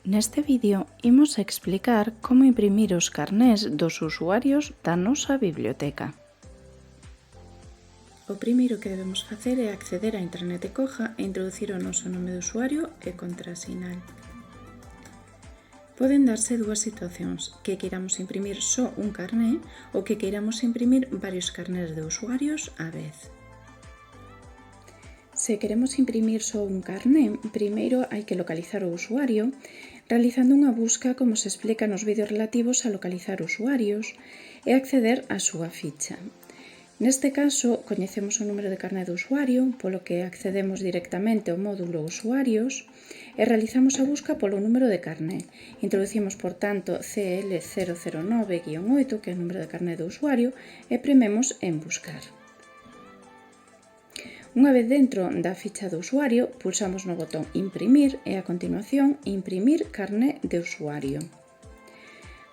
Neste vídeo imos explicar como imprimir os carnés dos usuarios da nosa biblioteca. O primeiro que debemos facer é acceder á Intranet de Coja e introducir o noso nome de usuario e contrasinal. Poden darse dúas situacións, que queiramos imprimir só un carné ou que queiramos imprimir varios carnés de usuarios á vez. Se queremos imprimir só un carné, primeiro hai que localizar o usuario, realizando unha busca como se explica nos vídeos relativos a localizar usuarios e acceder á súa ficha. Neste caso, coñecemos o número de carné do usuario, polo que accedemos directamente ao módulo Usuarios e realizamos a busca polo número de carné. Introducimos, por tanto, CL009-8, que é o número de carné do usuario, e prememos en Buscar. Unha vez dentro da ficha do usuario, pulsamos no botón Imprimir e, a continuación, Imprimir carné de usuario.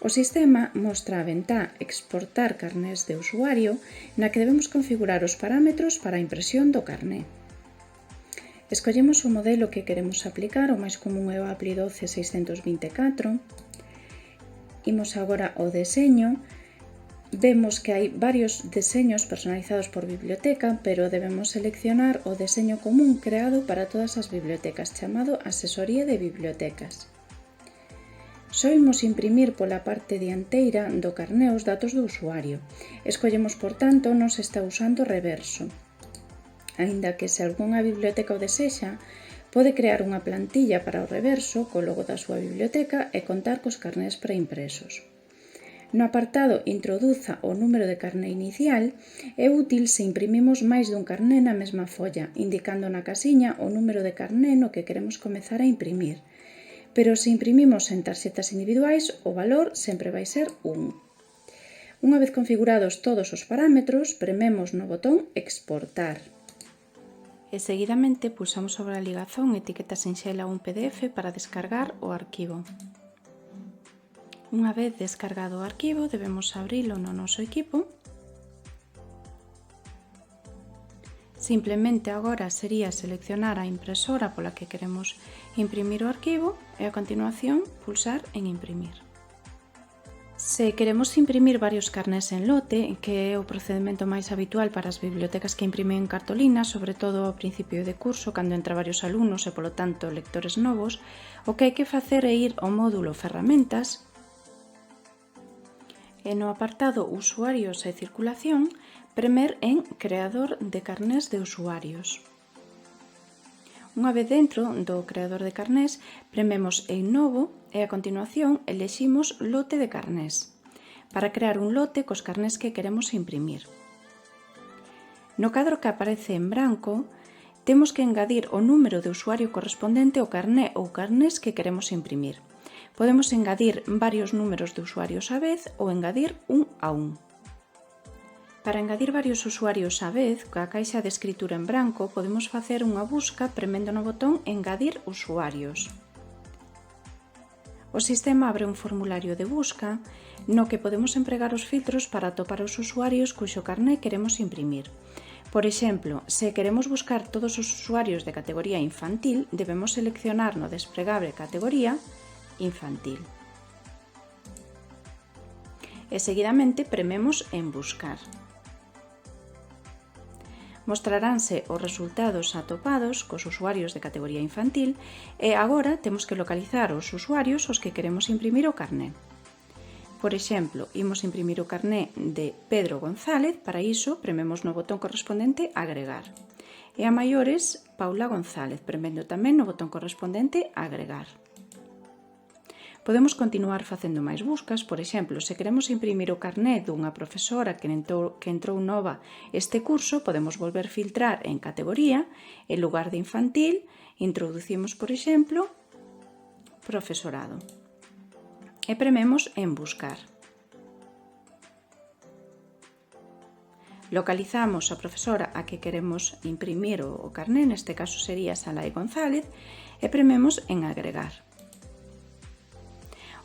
O sistema mostra a ventá Exportar carnés de usuario, na que debemos configurar os parámetros para a impresión do carné. Escollemos o modelo que queremos aplicar, o máis común é o Appli 12-624. Imos agora ao deseño. Vemos que hai varios deseños personalizados por biblioteca, pero debemos seleccionar o deseño común creado para todas as bibliotecas, chamado Asesoría de Bibliotecas. Só imos imprimir pola parte dianteira do carné os datos do usuario. Escollemos, por tanto, non se está usando reverso. Aínda que se algunha biblioteca o desexa, pode crear unha plantilla para o reverso co logo da súa biblioteca e contar cos carnés preimpresos. No apartado Introduza o número de carné inicial, é útil se imprimimos máis dun carné na mesma folla, indicando na casiña o número de carné no que queremos comezar a imprimir. Pero se imprimimos en tarxetas individuais, o valor sempre vai ser 1. Unha vez configurados todos os parámetros, prememos no botón Exportar. E seguidamente pulsamos sobre a ligazón etiqueta sinxela un PDF para descargar o arquivo. Unha vez descargado o arquivo, debemos abrilo no noso equipo. Simplemente agora sería seleccionar a impresora pola que queremos imprimir o arquivo e a continuación pulsar en Imprimir. Se queremos imprimir varios carnés en lote, que é o procedimento máis habitual para as bibliotecas que imprimen cartolina, sobre todo ao principio de curso, cando entra varios alumnos e, polo tanto, lectores novos, o que hai que facer é ir ao módulo Ferramentas e no apartado Usuarios e Circulación, premer en Creador de carnés de usuarios. Unha vez dentro do creador de carnés, prememos en Novo e a continuación eleximos Lote de carnés, para crear un lote cos carnés que queremos imprimir. No cadro que aparece en branco, temos que engadir o número de usuario correspondente ao carné ou carnés que queremos imprimir. Podemos engadir varios números de usuarios á vez ou engadir un a un. Para engadir varios usuarios á vez, coa caixa de escritura en branco, podemos facer unha busca premendo no botón Engadir usuarios. O sistema abre un formulario de busca no que podemos empregar os filtros para atopar os usuarios cuxo carné queremos imprimir. Por exemplo, se queremos buscar todos os usuarios de categoría infantil, debemos seleccionar no desplegable Categoría Infantil. E seguidamente prememos en Buscar. Mostraránse os resultados atopados cos usuarios de categoría infantil e agora temos que localizar os usuarios aos que queremos imprimir o carné. Por exemplo, imos imprimir o carné de Pedro González, para iso prememos no botón correspondente Agregar. E a maiores, Paula González, premendo tamén no botón correspondente Agregar. Podemos continuar facendo máis buscas, por exemplo, se queremos imprimir o carné dunha profesora que entrou nova este curso, podemos volver filtrar en categoría, en lugar de infantil, introducimos, por exemplo, profesorado. E prememos en Buscar. Localizamos a profesora a que queremos imprimir o carné, neste caso sería Salai González, e prememos en Agregar.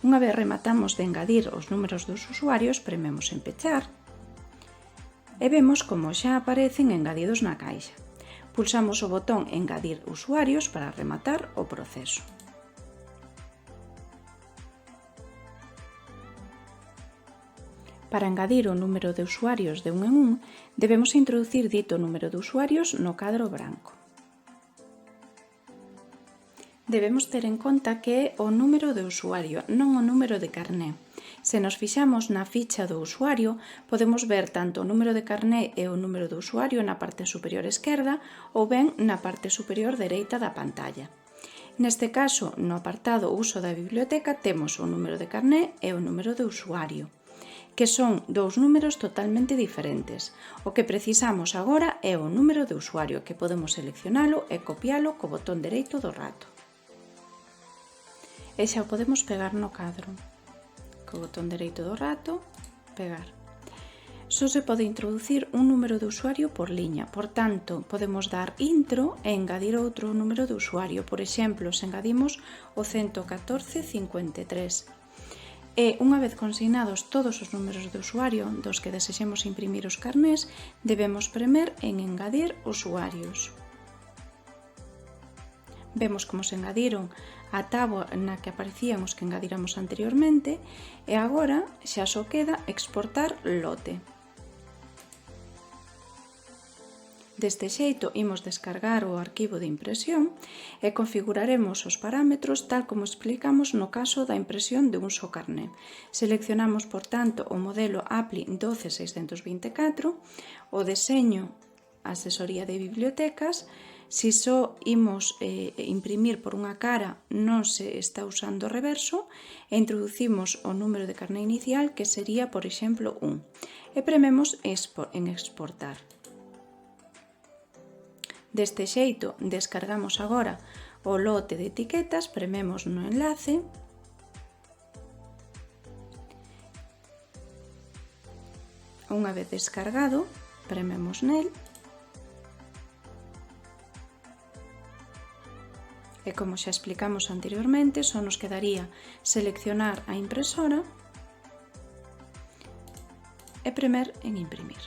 Unha vez rematamos de engadir os números dos usuarios, prememos en Pechar e vemos como xa aparecen engadidos na caixa. Pulsamos o botón Engadir usuarios para rematar o proceso. Para engadir o número de usuarios de un en un, debemos introducir dito número de usuarios no cadro branco. Debemos ter en conta que é o número de usuario, non o número de carné. Se nos fixamos na ficha do usuario, podemos ver tanto o número de carné e o número de usuario na parte superior esquerda ou ben na parte superior dereita da pantalla. Neste caso, no apartado Uso da biblioteca, temos o número de carné e o número de usuario, que son dous números totalmente diferentes. O que precisamos agora é o número de usuario, que podemos seleccionalo e copialo co botón dereito do rato. E xa o podemos pegar no cadro. Co botón dereito do rato, pegar. Só se pode introducir un número de usuario por liña, por tanto, podemos dar intro e engadir outro número de usuario. Por exemplo, se engadimos o 11453. E, unha vez consignados todos os números de usuario dos que desexemos imprimir os carnés, debemos premer en engadir usuarios. Vemos como se engadiron a táboa na que aparecían os que engadiramos anteriormente e agora xa só queda exportar lote. Deste xeito, imos descargar o arquivo de impresión e configuraremos os parámetros tal como explicamos no caso da impresión de un só carné. Seleccionamos, por tanto, o modelo APLI 12624, o deseño Asesoría de bibliotecas. Si só imos imprimir por unha cara, non se está usando o reverso, e introducimos o número de carné inicial, que sería, por exemplo, 1. E prememos en exportar. Deste xeito, descargamos agora o lote de etiquetas, prememos no enlace, unha vez descargado, prememos nel, e como xa explicamos anteriormente, só nos quedaría seleccionar a impresora e premer en imprimir.